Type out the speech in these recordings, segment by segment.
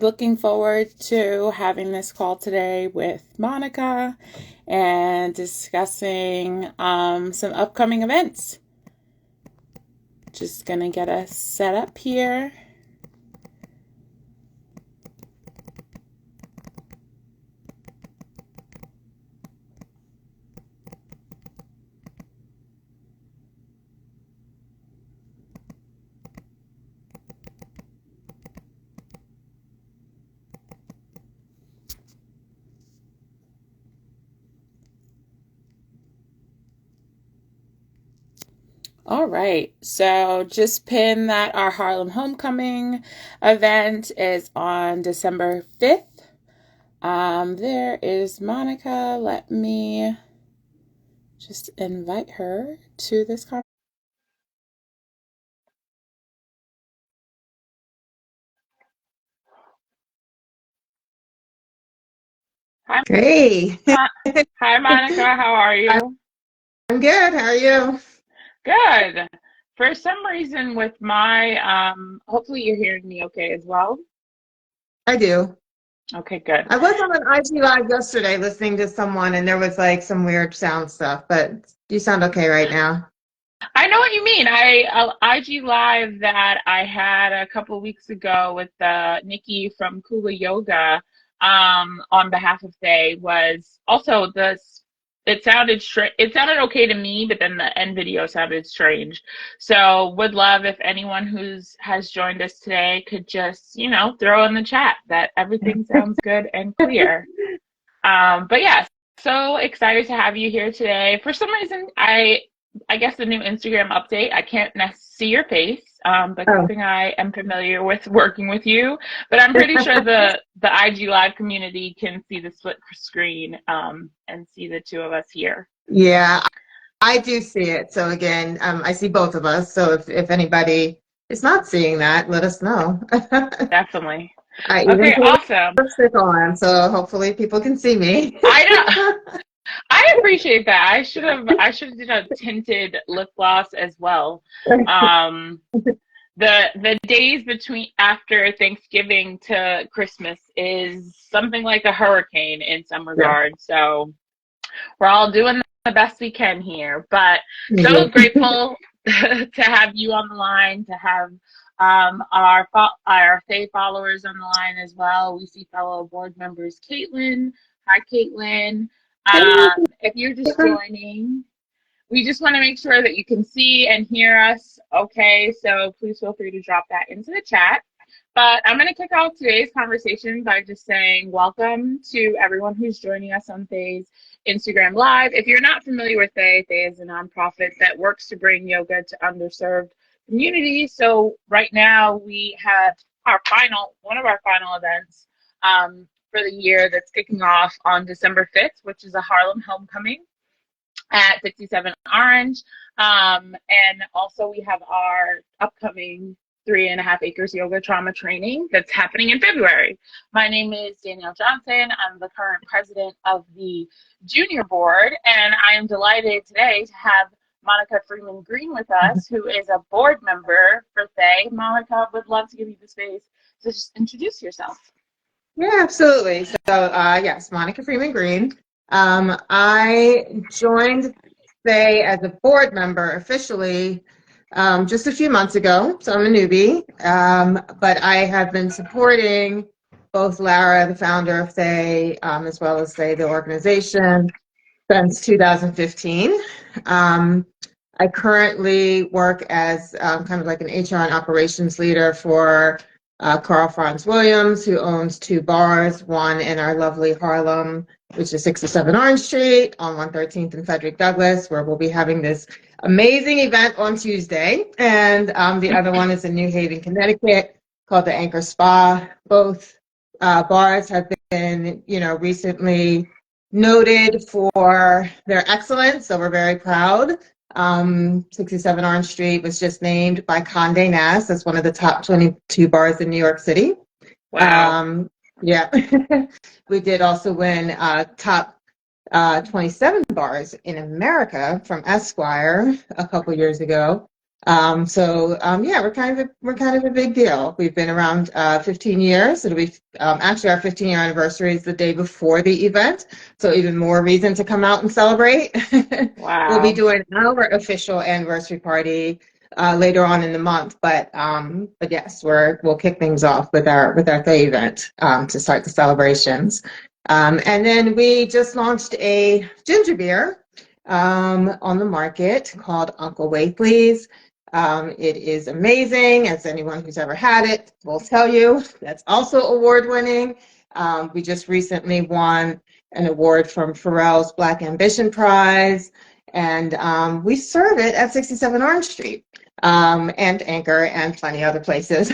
looking forward to having this call today with Monica and discussing some upcoming events. Just gonna get us set up here. All right, so just pin that our Harlem Homecoming event is on December 5th. There is Monica. Let me just invite her to this conversation. Hi, Hey, hi, Monica. How are you? I'm good. How are you? Good. For some reason, with my hopefully you're hearing me okay as well. I do. Okay, good. I was on an IG Live yesterday listening to someone, and there was like some weird sound stuff, but you sound okay right now. I know what you mean. IG live that I had a couple weeks ago with Nikki from Kula Yoga on behalf of Faye was also it sounded okay to me, but then the end video sounded strange. So would love if anyone who's has joined us today could just, throw in the chat that everything sounds good and clear. But yeah, so excited to have you here today. For some reason, I guess the new Instagram update, I can't see your face, but good Oh, thing I am familiar with working with you. But I'm pretty sure the IG Live community can see the split screen and see the two of us here. yeah, I do see it. So again, I see both of us. So if anybody is not seeing that, let us know. Definitely. I even Okay, put awesome. lipstick on, so hopefully people can see me. I know. I appreciate that. I should have did a tinted lip gloss as well. Um, the days between after Thanksgiving to Christmas is something like a hurricane in some Yeah. regard. So we're all doing the best we can here. But Yeah. so grateful to have you on the line, to have our Faye followers on the line as well. We see fellow board members, Caitlin. Hi, Caitlin. If you're just joining, we just want to make sure that you can see and hear us okay, so please feel free to drop that into the chat. But I'm going to kick off today's conversation by just saying welcome to everyone who's joining us on Faye's Instagram Live. If you're not familiar with Faye, Faye is a nonprofit that works to bring yoga to underserved communities. So right now we have one of our final events for the year that's kicking off on December 5th, which is a Harlem Homecoming at 67 Orange. And also we have our upcoming 3.5 acres yoga trauma training that's happening in February. My name is Danielle Johnson. I'm the current president of the junior board, and I am delighted today to have Monica Freeman Green with us, who is a board member for Faye. Monica, would love to give you the space to just introduce yourself. Yeah, absolutely. So, yes, Monica Freeman Green. I joined Faye as a board member officially just a few months ago. So I'm a newbie, but I have been supporting both Lara, the founder of Faye, as well as Faye, the organization, since 2015. I currently work as kind of like an HR and operations leader for Carl Franz Williams, who owns two bars, one in our lovely Harlem, which is 67 Orange Street, on 113th and Frederick Douglass, where we'll be having this amazing event on Tuesday. And the other one is in New Haven, Connecticut, called the Anchor Spa. Both bars have been, recently noted for their excellence, so we're very proud. 67 Orange Street was just named by Condé Nast as one of the top 22 bars in New York City. Wow. Yeah, we did also win top 27 bars in America from Esquire a couple years ago. Yeah, we're kind of a big deal. We've been around 15 years. It'll be actually our 15-year anniversary is the day before the event, so even more reason to come out and celebrate. We'll be Wow. doing our official anniversary party later on in the month, but yes, we'll kick things off with our Thay event to start the celebrations. And then we just launched a ginger beer on the market called Uncle Wakely's. It is amazing, as anyone who's ever had it will tell you. That's also award winning. We just recently won an award from Pharrell's Black Ambition Prize, and we serve it at 67 Orange Street and Anchor and plenty other places.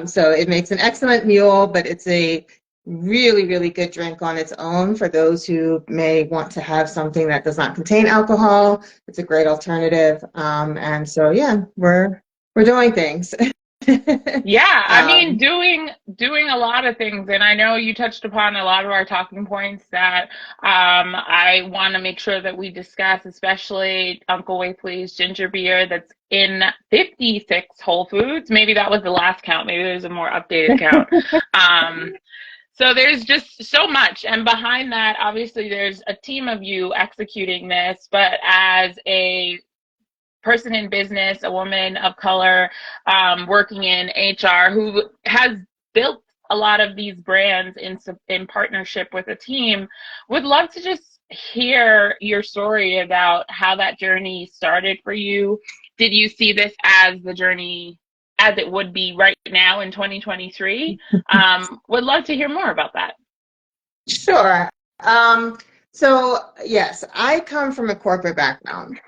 So it makes an excellent mule, but it's a really, really good drink on its own for those who may want to have something that does not contain alcohol. It's a great alternative. And so, yeah, we're doing things. Yeah, I mean, um, doing a lot of things, and I know you touched upon a lot of our talking points that I want to make sure that we discuss, especially Uncle Wakely's ginger beer that's in 56 Whole Foods. Maybe that was the last count. Maybe there's a more updated count. Um, so there's just so much, and behind that, obviously, there's a team of you executing this. But as a person in business, a woman of color, working in HR, who has built a lot of these brands in partnership with a team, would love to just hear your story about how that journey started for you. Did you see this as the journey as it would be right now in 2023? Would love to hear more about that. sure. Yes, I come from a corporate background.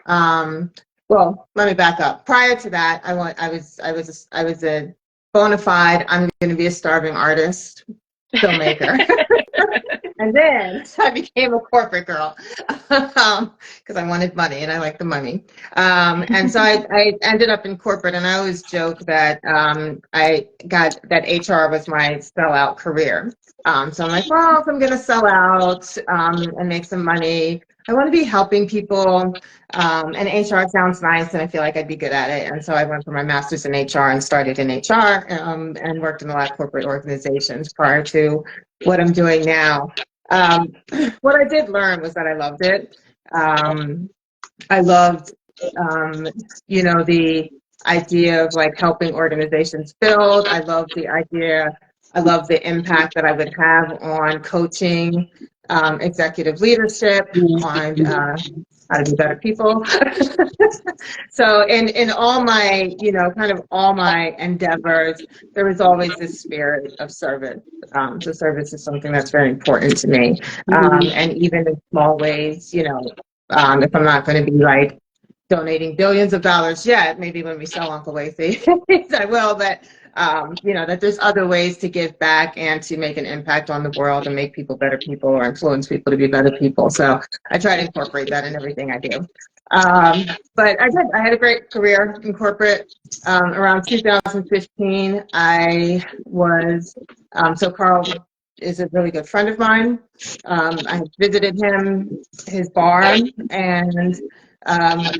Well, let me back up. Prior to that, I was a bona fide, I'm going to be a starving artist, filmmaker. And then I became a corporate girl because I wanted money and I like the money. And so I ended up in corporate, and I always joke that I got that HR was my sellout career. So I'm like, well, if I'm going to sell out and make some money, I want to be helping people. And HR sounds nice, and I feel like I'd be good at it. And so I went for my master's in HR and started in HR and worked in a lot of corporate organizations prior to what I'm doing now. Um, what I did learn was that I loved it. I loved, um, the idea of like helping organizations build. I love the impact that I would have on coaching, executive leadership, on how to be better people. So in all my, kind of all my endeavors, there was always this spirit of service. So service is something that's very important to me. And even in small ways, if I'm not going to be like donating billions of dollars yet, maybe when we sell Uncle Lacey, I will, but that there's other ways to give back and to make an impact on the world and make people better people or influence people to be better people. So I try to incorporate that in everything I do. But I had a great career in corporate. Around 2015, so Carl is a really good friend of mine. I visited his bar, and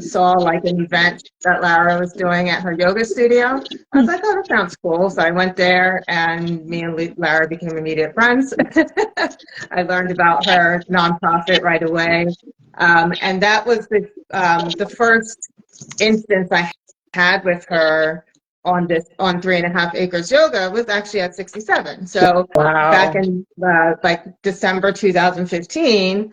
saw like an event that Lara was doing at her yoga studio. I was like, oh, that sounds cool. So I went there, and me and Lara became immediate friends. I learned about her nonprofit right away. And that was the first instance I had with her on 3.5 Acres Yoga was actually at 67. So back Wow. in like December 2015,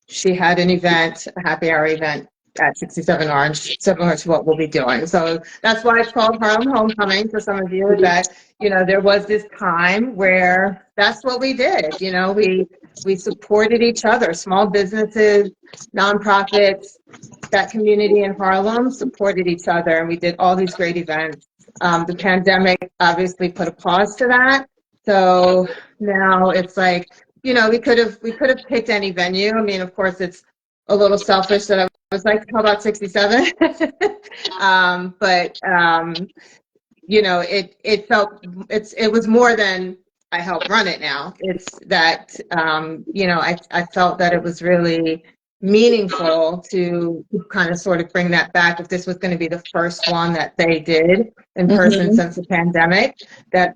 she had an event, a happy hour event at 67 Orange, similar to what we'll be doing. So that's why it's called Harlem Homecoming for some of you, that, there was this time where that's what we did. We supported each other, small businesses, nonprofits, that community in Harlem supported each other, and we did all these great events. The pandemic obviously put a pause to that. So now it's like, we could have picked any venue. I mean, of course, it's a little selfish that I was like, how about 67? But it was more than I helped run it now. It's that I felt that it was really meaningful to kind of sort of bring that back. If this was going to be the first one that they did in person Mhm. since the pandemic, that,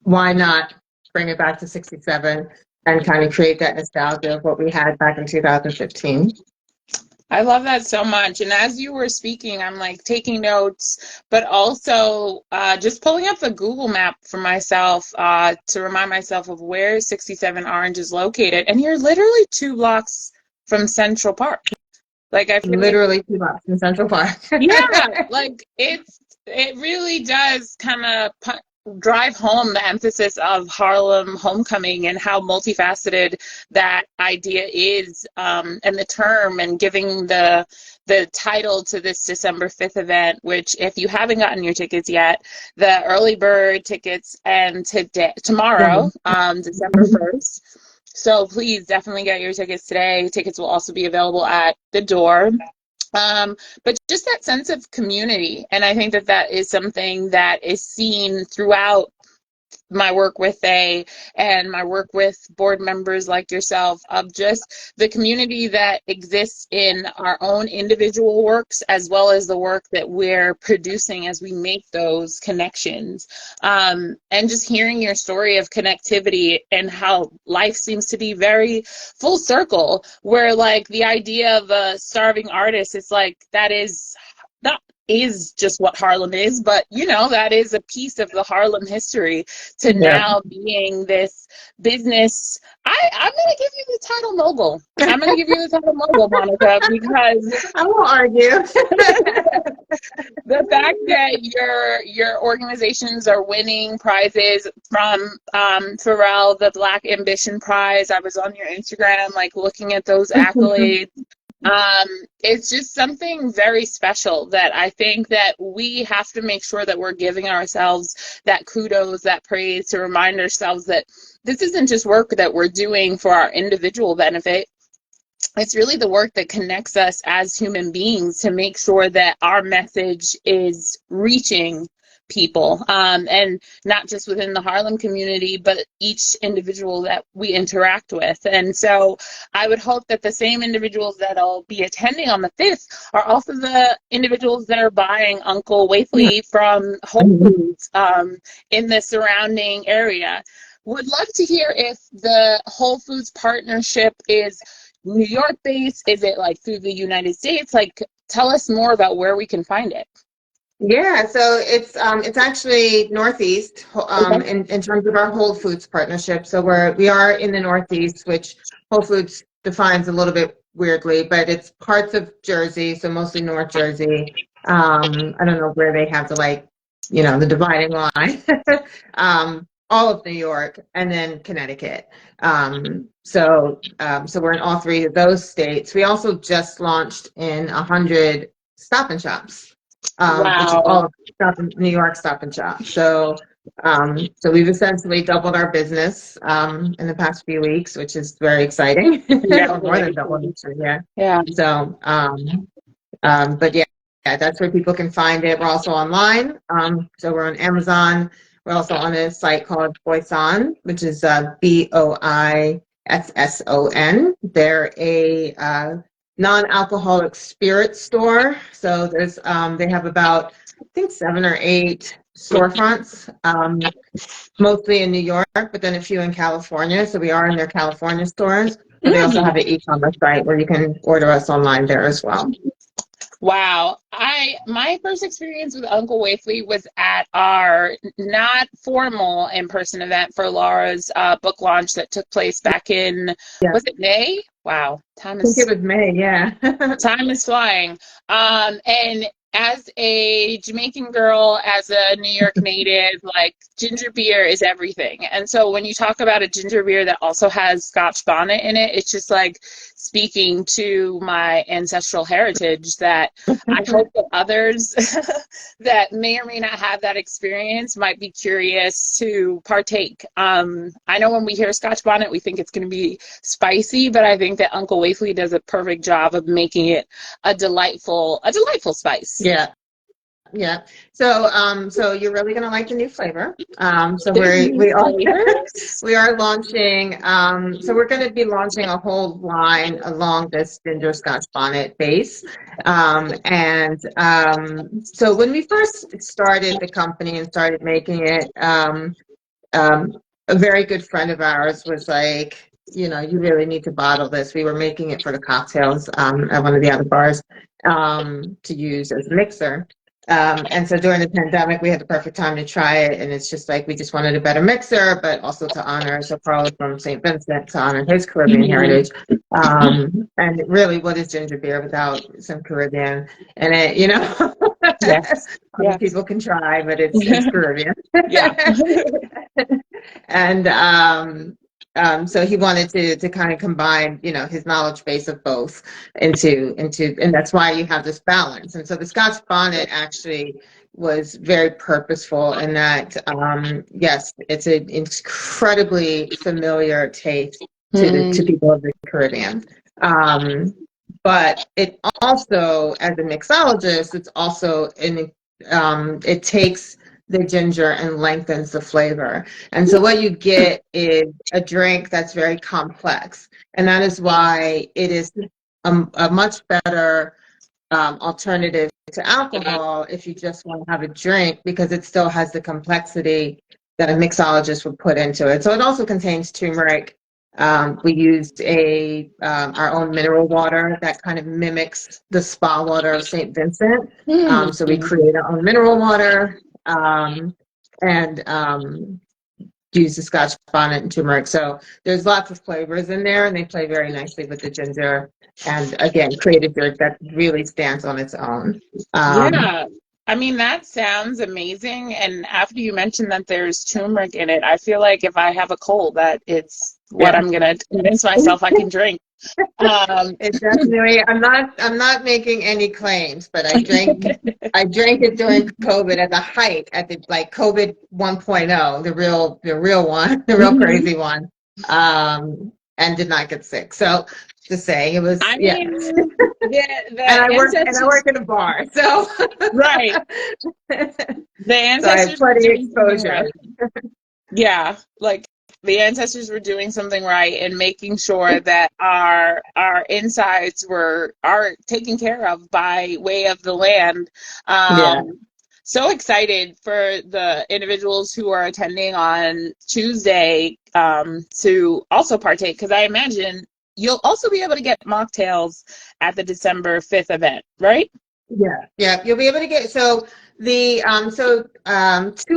why not bring it back to 67 and kind of create that nostalgia of what we had back in 2015. I love that so much. And as you were speaking, I'm like taking notes, but also just pulling up the Google map for myself to remind myself of where 67 Orange is located. And you're literally 2 blocks from Central Park. Like, I feel like, Literally 2 blocks in Central Park. yeah, like it really does kind of drive home the emphasis of Harlem homecoming and how multifaceted that idea is, and the term, and giving the title to this December 5th event, which if you haven't gotten your tickets yet, the early bird tickets and tomorrow, December 1st. So please definitely get your tickets today. Tickets will also be available at the door. But just that sense of community. And I think that that is something that is seen throughout my work with and my work with board members like yourself, of just the community that exists in our own individual works, as well as the work that we're producing as we make those connections. And just hearing your story of connectivity and how life seems to be very full circle, where like the idea of a starving artist, it's like that is not is just what Harlem is, but that is a piece of the Harlem history, to Yeah. now being this business. I'm going to give you the title mogul. I'm going to give you the title mogul, Monica, because I won't argue. the fact that your organizations are winning prizes from Pharrell, the Black Ambition Prize. I was on your Instagram, like looking at those accolades. It's just something very special that I think that we have to make sure that we're giving ourselves that kudos, that praise, to remind ourselves that this isn't just work that we're doing for our individual benefit. It's really the work that connects us as human beings to make sure that our message is reaching people, and not just within the Harlem community, but each individual that we interact with. And so I would hope that the same individuals that'll be attending on the 5th are also the individuals that are buying Uncle Waithley from Whole Foods in the surrounding area. Would love to hear if the Whole Foods partnership is New York based? Is it like through the United States? Like, tell us more about where we can find it. Yeah, so it's actually Northeast, Okay. in terms of our Whole Foods partnership. So we are in the Northeast, which Whole Foods defines a little bit weirdly, but it's parts of Jersey, so mostly North Jersey. I don't know where they have the dividing line. All of New York and then Connecticut. So we're in all three of those states. We also just launched in 100 Stop and Shops, which is Wow. all New York Stop and Shop. So we've essentially doubled our business in the past few weeks, which is very exciting. Or more than doubled, actually, yeah. Yeah. So, but yeah, that's where people can find it. We're also online. So we're on Amazon. We're also on a site called Boison, which is Boisson. They're a non-alcoholic spirit store. So they have about, I think, 7 or 8 storefronts, mostly in New York, but then a few in California. So we are in their California stores. But they also have an e-commerce site where you can order us online there as well. Wow. My first experience with Uncle Waithley was at our not formal in-person event for Laura's book launch that took place back in, Yeah, was it May? Wow. I think it was May. Yeah. Time is flying. And as a Jamaican girl, as a New York native, like, ginger beer is everything. And so when you talk about a ginger beer that also has Scotch bonnet in it, it's just like speaking to my ancestral heritage, that I hope that others that may or may not have that experience might be curious to partake. I know when we hear Scotch bonnet, we think it's going to be spicy, but I think that Uncle Waithley does a perfect job of making it a delightful spice. Yeah. Yeah. So you're really gonna like the new flavor. So There's we new we are flavors. we are launching. So we're going to be launching a whole line along this ginger Scotch bonnet base. So when we first started the company and started making it, um, a very good friend of ours was like, you really need to bottle this. We were making it for the cocktails at one of the other bars to use as a mixer. And so during the pandemic, we had the perfect time to try it. And it's just like we just wanted a better mixer, but also to honor. So Carl from St. Vincent to honor his Caribbean Mhm. heritage. And really, what is ginger beer without some Caribbean? And Yes. other Yes. people can try, but it's Caribbean. Yeah. And so he wanted to kind of combine, his knowledge base of both and that's why you have this balance. And so the Scotch bonnet actually was very purposeful in that, yes, it's an incredibly familiar taste to Mm. people of the Caribbean. Um, but it also, as a mixologist, it's also it takes the ginger and lengthens the flavor. And so what you get is a drink that's very complex. And that is why it is a much better alternative to alcohol if you just want to have a drink, because it still has the complexity that a mixologist would put into it. So it also contains turmeric. We used our own mineral water that kind of mimics the spa water of St. Vincent. So we Mm. create our own mineral water and use the Scotch bonnet and turmeric. So there's lots of flavors in there, and they play very nicely with the ginger. And again, create a drink that really stands on its own. Um, Yeah. I mean, that sounds amazing. And after you mentioned that there's turmeric in it, I feel like if I have a cold, that it's what yeah. I'm gonna convince myself I can drink. Um, It definitely. I'm not making any claims, but I drank it during COVID at the height, at the like COVID 1.0, the real one, the real mhm. crazy one, and did not get sick. So to say it was, I yeah. mean, And the I work ancestors, in a bar, so right? The so I have ancestors were plenty of doing something exposure. right. Yeah, like the ancestors were doing something right and making sure that our insides are taken care of by way of the land. Yeah. Um, so excited for the individuals who are attending on Tuesday to also partake, because I imagine you'll also be able to get mocktails at the December 5th event, right? Yeah, yeah, you'll be able to get two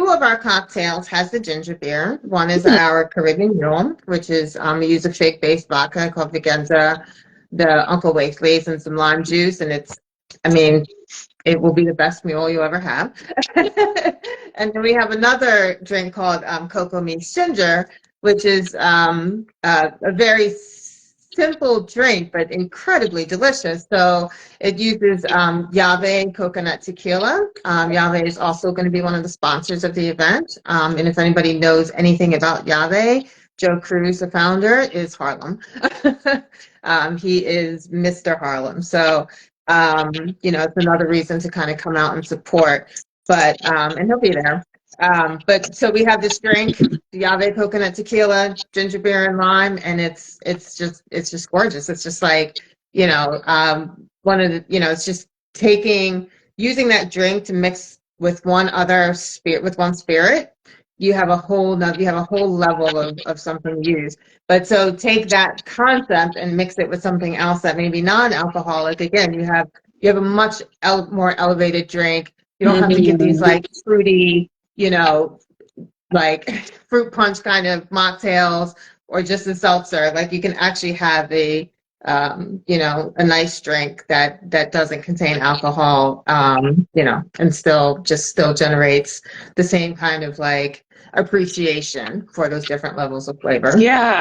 of our cocktails has the ginger beer. One is our Caribbean Mule, which is we use a shake-based vodka called Vigenza, the Uncle Wakely's, and some lime juice, and I mean, it will be the best mule you ever have. And then we have another drink called Cocoa Meets Ginger, which is a very simple drink, but incredibly delicious. So it uses Yave coconut tequila. Yave is also going to be one of the sponsors of the event. And if anybody knows anything about Yave, Joe Cruz, the founder, is Harlem. He is Mr. Harlem. So it's another reason to kind of come out and support. And he'll be there. But so we have this drink, Yave coconut tequila, ginger beer and lime, and it's just gorgeous. It's just like, one of the, it's just using that drink to mix with one spirit. You have a whole level of something used. But so take that concept and mix it with something else that may be non-alcoholic. Again, you have a much more elevated drink. You don't have to get these Mhm. like fruity, like fruit punch kind of mocktails or just a seltzer. Like you can actually have a nice drink that doesn't contain alcohol, and still generates the same kind of like appreciation for those different levels of flavor. Yeah.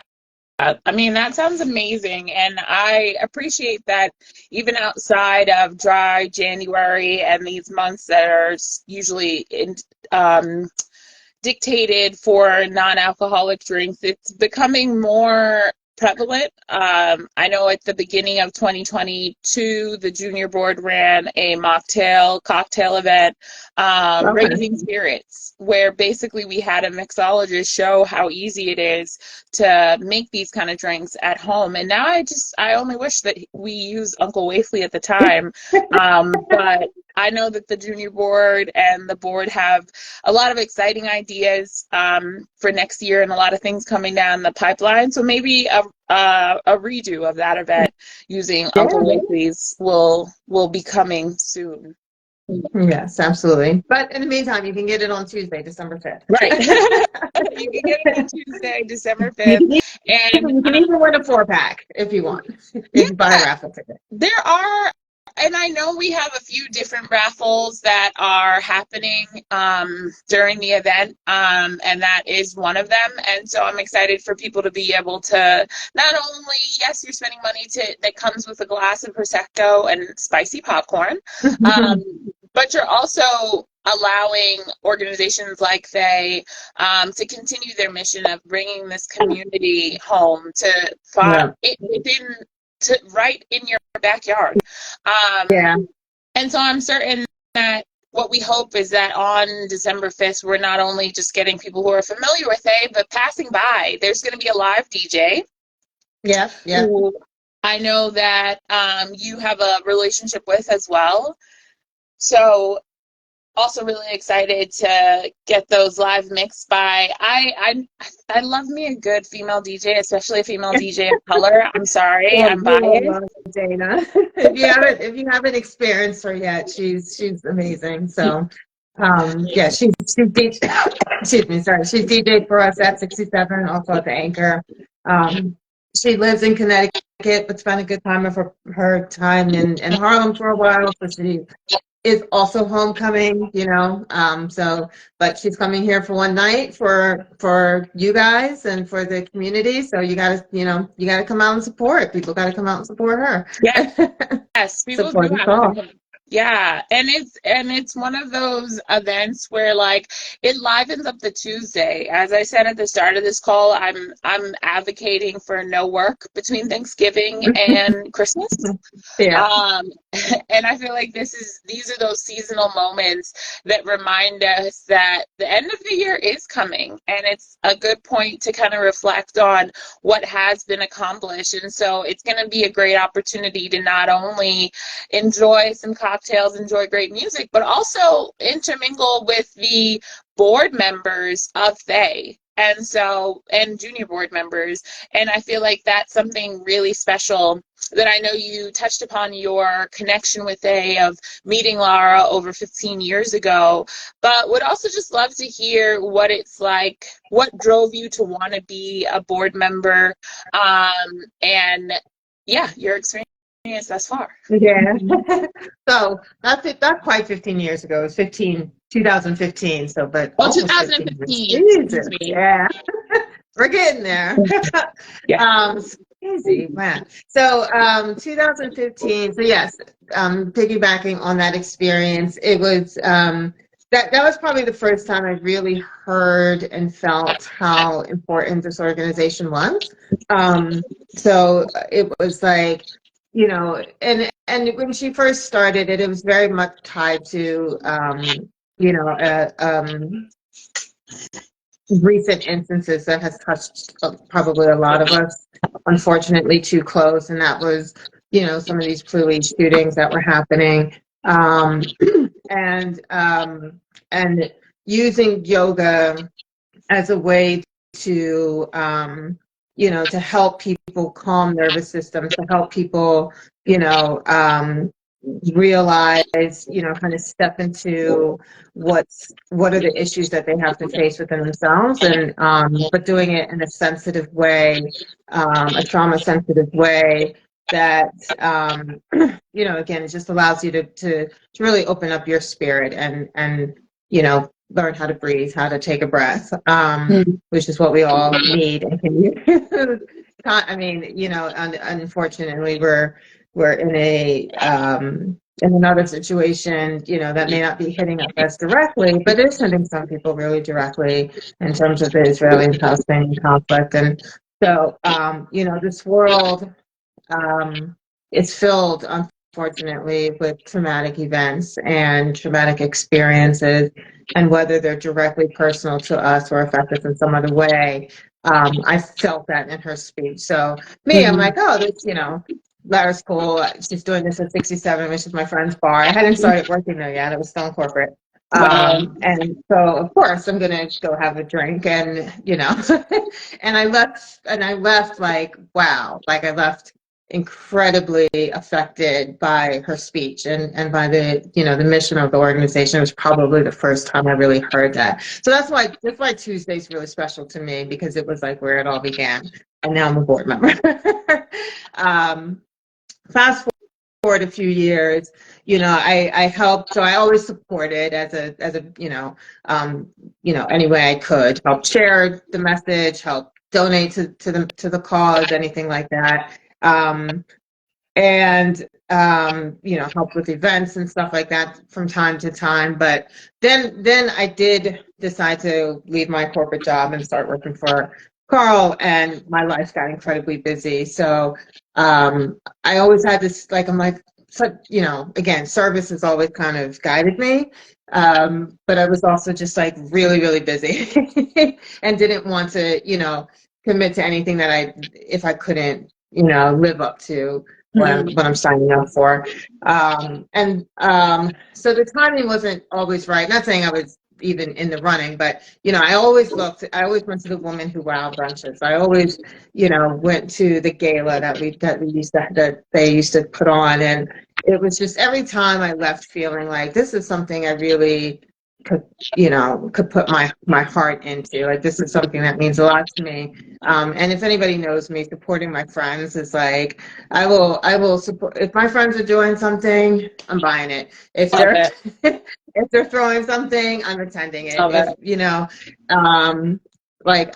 I mean, that sounds amazing. And I appreciate that even outside of dry January and these months that are usually um, dictated for non-alcoholic drinks, it's becoming more prevalent. I know at the beginning of 2022, the junior board ran a cocktail event, Okay. raising spirits, where basically we had a mixologist show how easy it is to make these kind of drinks at home. And now I only wish that we used Uncle Wafely at the time. But I know that the junior board and the board have a lot of exciting ideas for next year and a lot of things coming down the pipeline. So maybe a redo of that event using Yeah. Uncle Wafely's will be coming soon. Yes, absolutely. But in the meantime, you can get it on Tuesday, December 5th. Right. You can get it on Tuesday, December You 5th. can, And you can even win a 4-pack if you want, if you buy a yeah, raffle ticket. there are, and I know we have a few different raffles that are happening during the event, and that is one of them. And so I'm excited for people to be able to not only, yes, you're spending money that comes with a glass of Prosecco and spicy popcorn, um, but you're also allowing organizations like they to continue their mission of bringing this community home to Yeah. within right in your backyard. Yeah. And so I'm certain that what we hope is that on December 5th, we're not only just getting people who are familiar with it, but passing by. There's going to be a live DJ. Yeah. Yeah. Who I know that you have a relationship with as well. So also really excited to get those live mixed by I love me a good female DJ, especially a female DJ of color. I'm sorry, Well, I'm you will biased. love Dana. If you haven't experienced her yet, she's amazing. So yeah, she's excuse me, sorry. She's DJ for us at 67, also at the Anchor. She lives in Connecticut, but spent a good time of her time in Harlem for a while. So she is also homecoming, but she's coming here for one night for you guys and for the community. So you gotta come out and support. People gotta come out and support her. Yes, people do Support us have all. to. Yeah, and it's one of those events where like it livens up the Tuesday. As I said at the start of this call, I'm advocating for no work between Thanksgiving and Christmas. Yeah. And I feel like these are those seasonal moments that remind us that the end of the year is coming, and it's a good point to kind of reflect on what has been accomplished. And so it's going to be a great opportunity to not only enjoy some cocktails, enjoy great music, but also intermingle with the board members of They. And junior board members. And I feel like that's something really special that I know you touched upon your connection with of meeting Laura over 15 years ago, but would also just love to hear what it's like, what drove you to want to be a board member, and yeah, your experience thus far. Yeah. So that's it. Not quite 15 years ago. It was 2015. So, but Well, almost 2015. 15 years. Jesus. Yeah. We're getting there. Yeah. It's crazy, man. So, 2015. So yes, piggybacking on that experience, it was that was probably the first time I really heard and felt how important this organization was. So it was like, and when she first started it, it was very much tied to, recent instances that has touched probably a lot of us, unfortunately, too close, and that was, some of these police shootings that were happening, and using yoga as a way to, to help people calm nervous systems, to help people, realize, kind of step into what are the issues that they have to face within themselves, and but doing it in a sensitive way, a trauma sensitive way that, again, it just allows you to really open up your spirit and learn how to breathe, how to take a breath, which is what we all need and can use. I mean, unfortunately, we're in in another situation, that may not be hitting us as directly, but it's hitting some people really directly in terms of the Israeli and Palestinian conflict. And So, this world is filled, unfortunately, with traumatic events and traumatic experiences, and whether they're directly personal to us or affect us in some other way. I felt that in her speech. So me, I'm like, oh, this, Lara's cool. She's doing this at 67, which is my friend's bar. I hadn't started working there yet. It was still in corporate. Wow. And so of course I'm gonna go have a drink and and I left like, wow, like I left incredibly affected by her speech and by the mission of the organization. It was probably the first time I really heard that. So that's why Tuesday's really special to me, because it was like where it all began. And now I'm a board member. Fast forward a few years, I helped. So I always supported as a any way I could, help share the message, help donate to the cause, anything like that. And help with events and stuff like that from time to time. But then I did decide to leave my corporate job and start working for Carl, and my life got incredibly busy. So I always had this, like, I'm like, so, again, service has always kind of guided me. But I was also just like really, really busy and didn't want to, commit to anything if I couldn't, live up to what I'm signing up for. So the timing wasn't always right. Not saying I was even in the running, but I always went to the Woman Who Wow brunches. I always, went to the gala that they used to put on, and it was just every time I left feeling like this is something I really could put my heart into. Like, this is something that means a lot to me. And if anybody knows me, supporting my friends is like, I will support. If my friends are doing something, I'm buying it. If Love they're it. if they're throwing something, I'm attending it. Love If it. like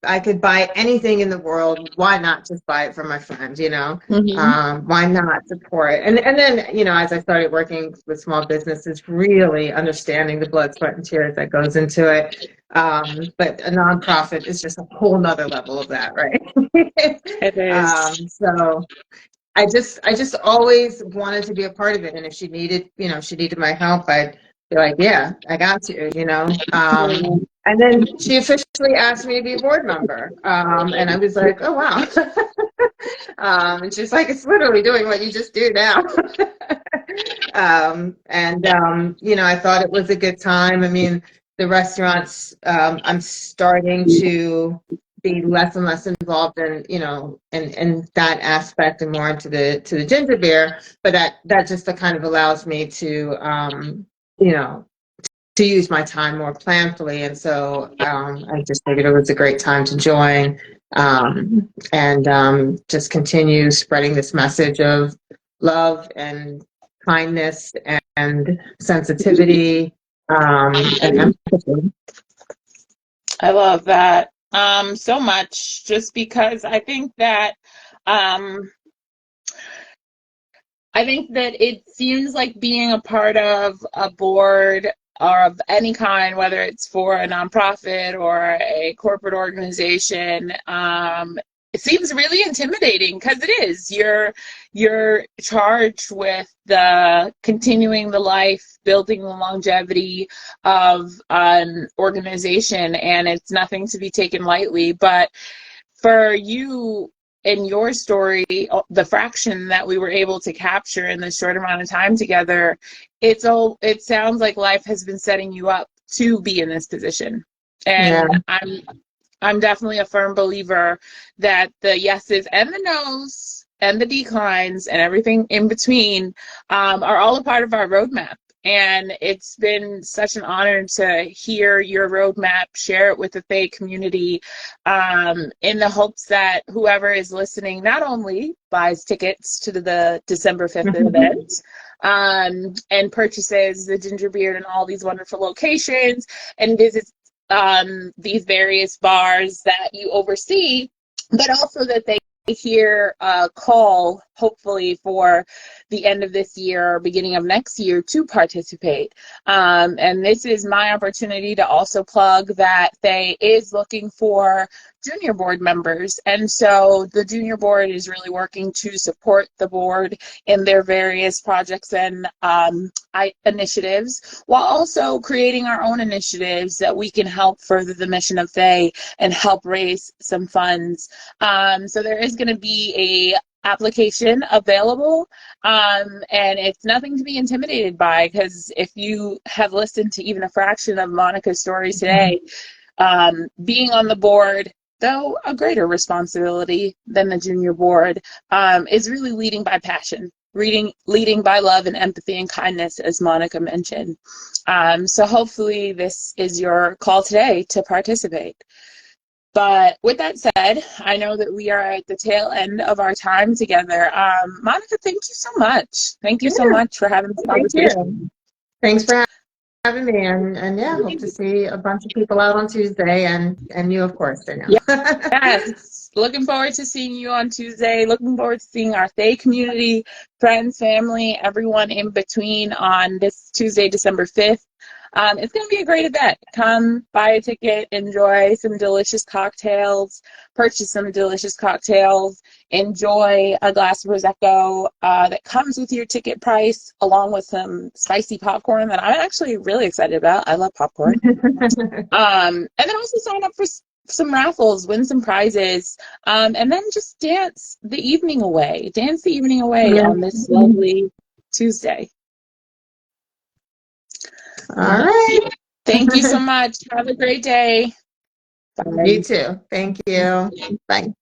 I could buy anything in the world. Why not just buy it for my friends? Why not support? And then as I started working with small businesses, really understanding the blood, sweat, and tears that goes into it. But a nonprofit is just a whole nother level of that, right? It is. So I just always wanted to be a part of it. And if she needed my help, I'd be like, yeah, I got you. And then she officially asked me to be a board member. And I was like, oh, wow. And she's like, it's literally doing what you just do now. I thought it was a good time. I mean, the restaurants, I'm starting to be less and less involved in that aspect and more into the ginger beer, but that just kind of allows me you know, to use my time more planfully. And so I just figured it was a great time to join, and just continue spreading this message of love and kindness and sensitivity, and empathy. I love that so much, just because um, I think that it seems like being a part of a board or of any kind, whether it's for a nonprofit or a corporate organization, it seems really intimidating, because it is. You're charged with the continuing the life, building the longevity of an organization, and it's nothing to be taken lightly. But for you, in your story, the fraction that we were able to capture in this short amount of time together, it sounds like life has been setting you up to be in this position. Yeah. And I'm definitely a firm believer that the yeses and the nos and the declines and everything in between are all a part of our roadmap. And it's been such an honor to hear your roadmap, share it with the Faye community, in the hopes that whoever is listening not only buys tickets to the December 5th event, and purchases the ginger beer in all these wonderful locations and visits these various bars that you oversee, but also that they hear a call, hopefully for the end of this year or beginning of next year, to participate. And this is my opportunity to also plug that Faye is looking for junior board members. And so the junior board is really working to support the board in their various projects and initiatives, while also creating our own initiatives that we can help further the mission of FAY and help raise some funds. So there is going to be a application available, and it's nothing to be intimidated by, because if you have listened to even a fraction of Monica's story today, being on the board, though a greater responsibility than the junior board, is really leading by passion, leading by love and empathy and kindness, as Monica mentioned. So hopefully this is your call today to participate. But with that said, I know that we are at the tail end of our time together. Monica, thank you so much. Thank you so much for having this conversation. Thanks for having me, and yeah, hope to see a bunch of people out on Tuesday, and you, of course, Danielle. Yes. Looking forward to seeing you on Tuesday. Looking forward to seeing our FAY community, friends, family, everyone in between on this Tuesday, December 5th. It's going to be a great event. Come, buy a ticket, enjoy some delicious cocktails, purchase some delicious cocktails, enjoy a glass of Prosecco that comes with your ticket price, along with some spicy popcorn that I'm actually really excited about. I love popcorn. And then also sign up for some raffles, win some prizes, and then just dance the evening away. Dance the evening away on this lovely Tuesday. All right. Thank you so much. Have a great day. Bye. You too. Thank you. Bye.